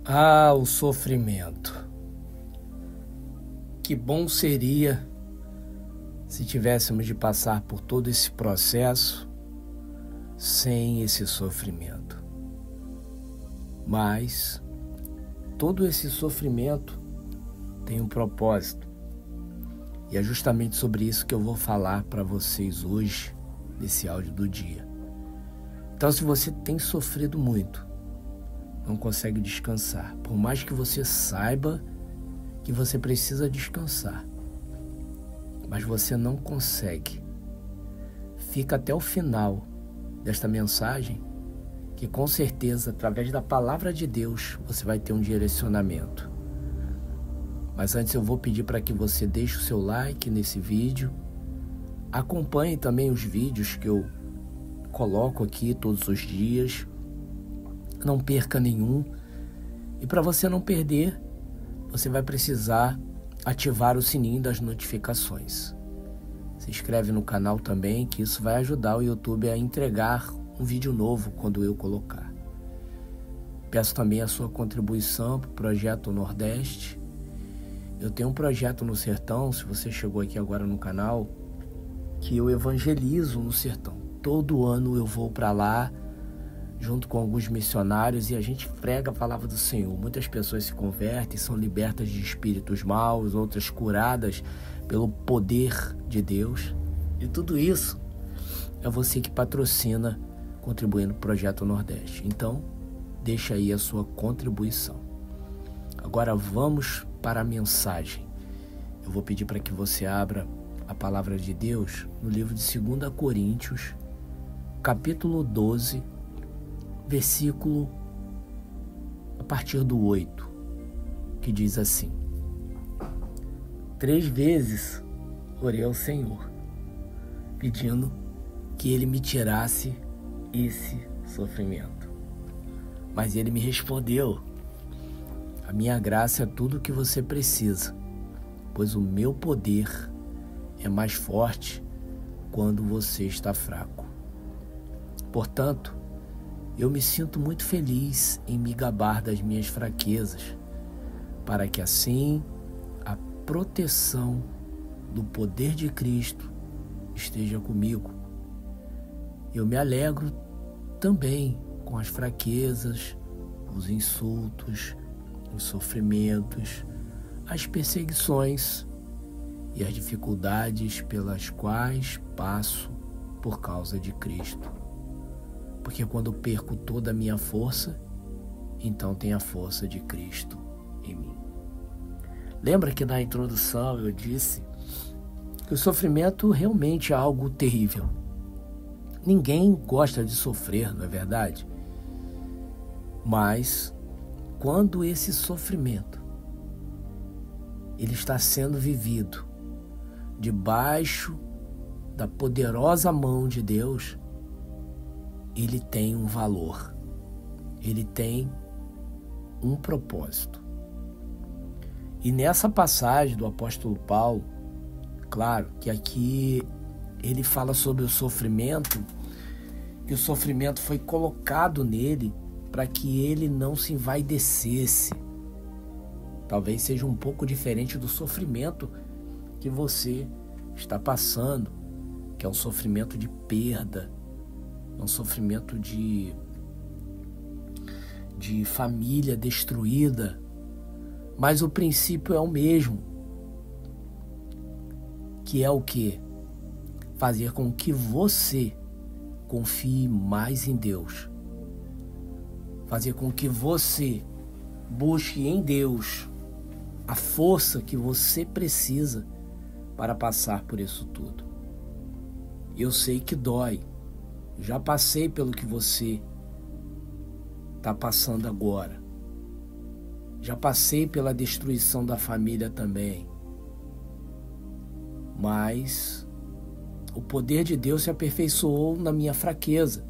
Ah, o sofrimento. Que bom seria se tivéssemos de passar por todo esse processo sem esse sofrimento. Mas todo esse sofrimento tem um propósito. E é justamente sobre isso que eu vou falar para vocês hoje, nesse áudio do dia. Então, se você tem sofrido muito, não consegue descansar, por mais que você saiba que você precisa descansar, mas você não consegue, fica até o final desta mensagem, que com certeza, através da palavra de Deus, você vai ter um direcionamento. Mas antes eu vou pedir para que você deixe o seu like nesse vídeo, acompanhe também os vídeos que eu coloco aqui todos os dias, não perca nenhum. E para você não perder, você vai precisar ativar o sininho das notificações. Se inscreve no canal também, que isso vai ajudar o YouTube a entregar um vídeo novo quando eu colocar. Peço também a sua contribuição para o Projeto Nordeste. Eu tenho um projeto no sertão, se você chegou aqui agora no canal, que eu evangelizo no sertão. Todo ano eu vou para lá, junto com alguns missionários, e a gente prega a palavra do Senhor. Muitas pessoas se convertem, são libertas de espíritos maus, outras curadas pelo poder de Deus. E tudo isso é você que patrocina, contribuindo para o Projeto Nordeste. Então, deixa aí a sua contribuição. Agora vamos para a mensagem. Eu vou pedir para que você abra a palavra de Deus no livro de 2 Coríntios, capítulo 12, versículo a partir do 8, que diz assim: 3 vezes orei ao Senhor, pedindo que Ele me tirasse esse sofrimento. Mas Ele me respondeu: a minha graça é tudo o que você precisa, pois o meu poder é mais forte quando você está fraco. Portanto, eu me sinto muito feliz em me gabar das minhas fraquezas, para que assim a proteção do poder de Cristo esteja comigo. Eu me alegro também com as fraquezas, os insultos, os sofrimentos, as perseguições e as dificuldades pelas quais passo por causa de Cristo. Porque quando perco toda a minha força, então tem a força de Cristo em mim. Lembra que na introdução eu disse que o sofrimento realmente é algo terrível. Ninguém gosta de sofrer, não é verdade? Mas quando esse sofrimento ele está sendo vivido debaixo da poderosa mão de Deus, ele tem um valor, ele tem um propósito. E nessa passagem do apóstolo Paulo, claro que aqui ele fala sobre o sofrimento, que o sofrimento foi colocado nele para que ele não se envaidecesse. Talvez seja um pouco diferente do sofrimento que você está passando, que é um sofrimento de perda, é um sofrimento de família destruída, mas o princípio é o mesmo, que é o quê? Fazer com que você confie mais em Deus, fazer com que você busque em Deus a força que você precisa para passar por isso tudo. Eu sei que dói, já passei pelo que você está passando agora. Já passei pela destruição da família também. Mas o poder de Deus se aperfeiçoou na minha fraqueza,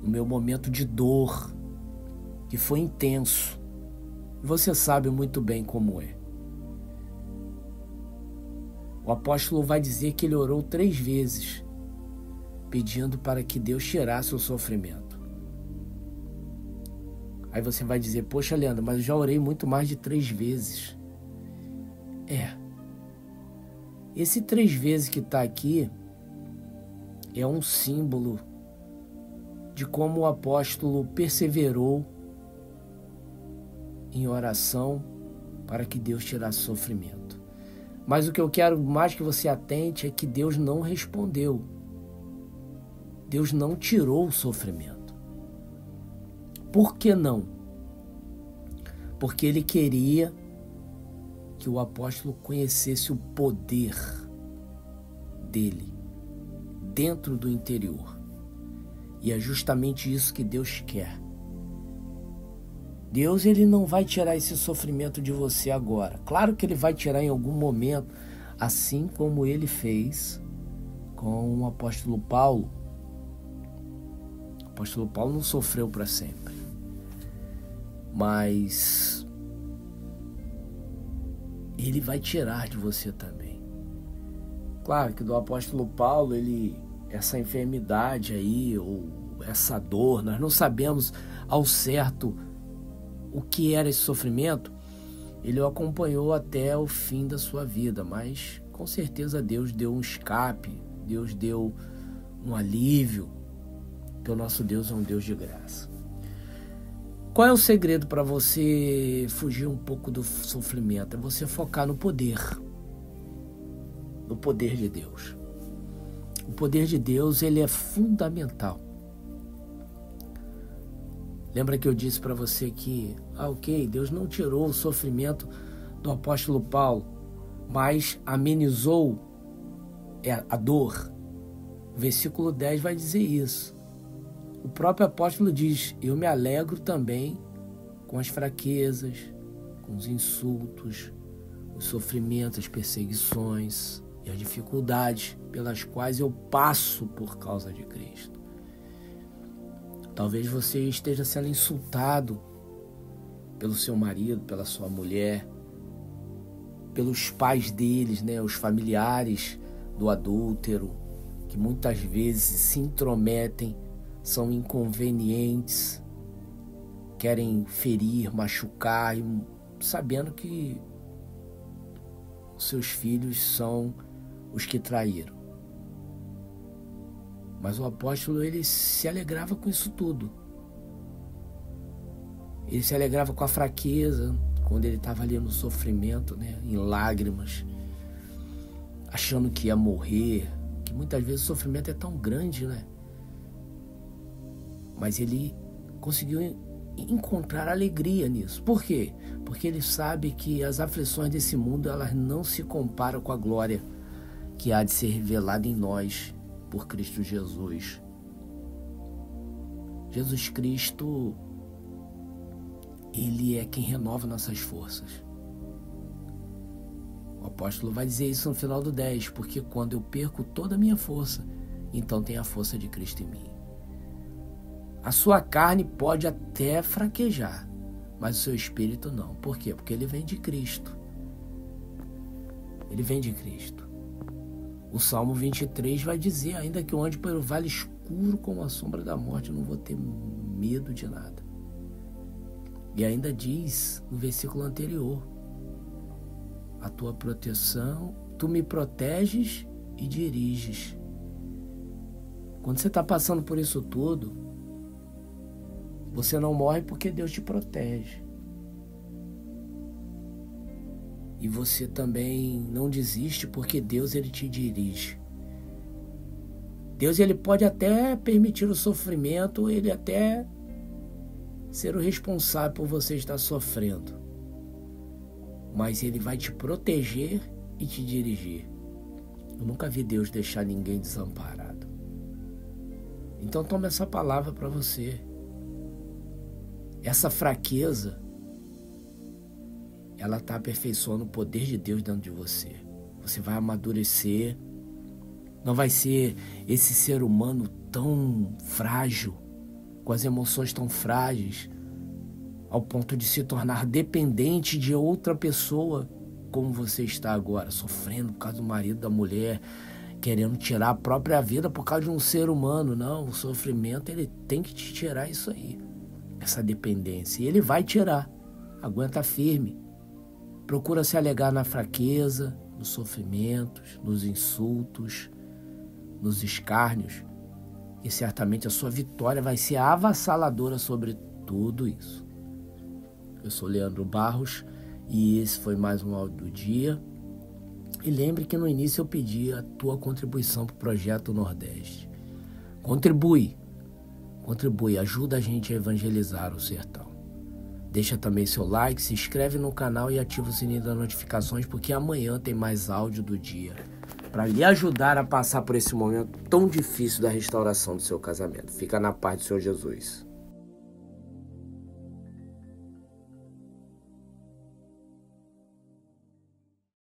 no meu momento de dor, que foi intenso. Você sabe muito bem como é. O apóstolo vai dizer que ele orou 3 vezes, pedindo para que Deus tirasse o sofrimento. Aí você vai dizer, poxa, Leandro, mas eu já orei muito mais de 3 vezes. Esse 3 vezes que está aqui é um símbolo de como o apóstolo perseverou em oração para que Deus tirasse sofrimento. Mas o que eu quero mais que você atente é que Deus não respondeu. Deus não tirou o sofrimento. Por que não? Porque ele queria que o apóstolo conhecesse o poder dele dentro do interior. E é justamente isso que Deus quer. Deus, ele não vai tirar esse sofrimento de você agora. Claro que ele vai tirar em algum momento, assim como ele fez com o apóstolo Paulo. O apóstolo Paulo não sofreu para sempre. Mas ele vai tirar de você também. Claro que do apóstolo Paulo, essa enfermidade aí, ou essa dor, nós não sabemos ao certo o que era esse sofrimento. Ele o acompanhou até o fim da sua vida, mas com certeza Deus deu um escape, Deus deu um alívio, porque o nosso Deus é um Deus de graça. Qual é o segredo para você fugir um pouco do sofrimento? É você focar no poder de Deus. O poder de Deus, ele é fundamental. Lembra que eu disse para você que, Deus não tirou o sofrimento do apóstolo Paulo, mas amenizou a dor. O versículo 10 vai dizer isso. O próprio apóstolo diz, eu me alegro também com as fraquezas, com os insultos, os sofrimentos, as perseguições e as dificuldades pelas quais eu passo por causa de Cristo. Talvez você esteja sendo insultado pelo seu marido, pela sua mulher, pelos pais deles, os familiares do adúltero, que muitas vezes se intrometem, são inconvenientes, querem ferir, machucar, sabendo que os seus filhos são os que traíram. Mas o apóstolo, ele se alegrava com isso tudo. Ele se alegrava com a fraqueza, quando ele estava ali no sofrimento, em lágrimas, achando que ia morrer, que muitas vezes o sofrimento é tão grande, Mas ele conseguiu encontrar alegria nisso. Por quê? Porque ele sabe que as aflições desse mundo, elas não se comparam com a glória que há de ser revelada em nós por Cristo Jesus. Jesus Cristo, ele é quem renova nossas forças. O apóstolo vai dizer isso no final do 10, porque quando eu perco toda a minha força, então tem a força de Cristo em mim. A sua carne pode até fraquejar, mas o seu espírito não. Por quê? Porque ele vem de Cristo. Ele vem de Cristo. O Salmo 23 vai dizer, ainda que eu ande pelo vale escuro como a sombra da morte, eu não vou ter medo de nada. E ainda diz no versículo anterior, a tua proteção, tu me proteges e diriges. Quando você está passando por isso tudo, você não morre porque Deus te protege. E você também não desiste porque Deus, ele te dirige. Deus, ele pode até permitir o sofrimento, ele até ser o responsável por você estar sofrendo. Mas ele vai te proteger e te dirigir. Eu nunca vi Deus deixar ninguém desamparado. Então toma essa palavra para você. Essa fraqueza, ela está aperfeiçoando o poder de Deus dentro de você. Você vai amadurecer. Não vai ser esse ser humano tão frágil, com as emoções tão frágeis, ao ponto de se tornar dependente de outra pessoa, como você está agora, sofrendo por causa do marido, da mulher, querendo tirar a própria vida por causa de um ser humano. Não, o sofrimento, ele tem que te tirar isso aí. essa dependência. E ele vai tirar. Aguenta firme. Procura se alegar na fraqueza, nos sofrimentos, nos insultos, nos escárnios. E certamente a sua vitória vai ser avassaladora sobre tudo isso. Eu sou Leandro Barros e esse foi mais um áudio do dia. E lembre que no início eu pedi a tua contribuição para o Projeto Nordeste. Contribui, ajuda a gente a evangelizar o sertão. Deixa também seu like, se inscreve no canal e ativa o sininho das notificações, porque amanhã tem mais áudio do dia para lhe ajudar a passar por esse momento tão difícil da restauração do seu casamento. Fica na paz do Senhor Jesus.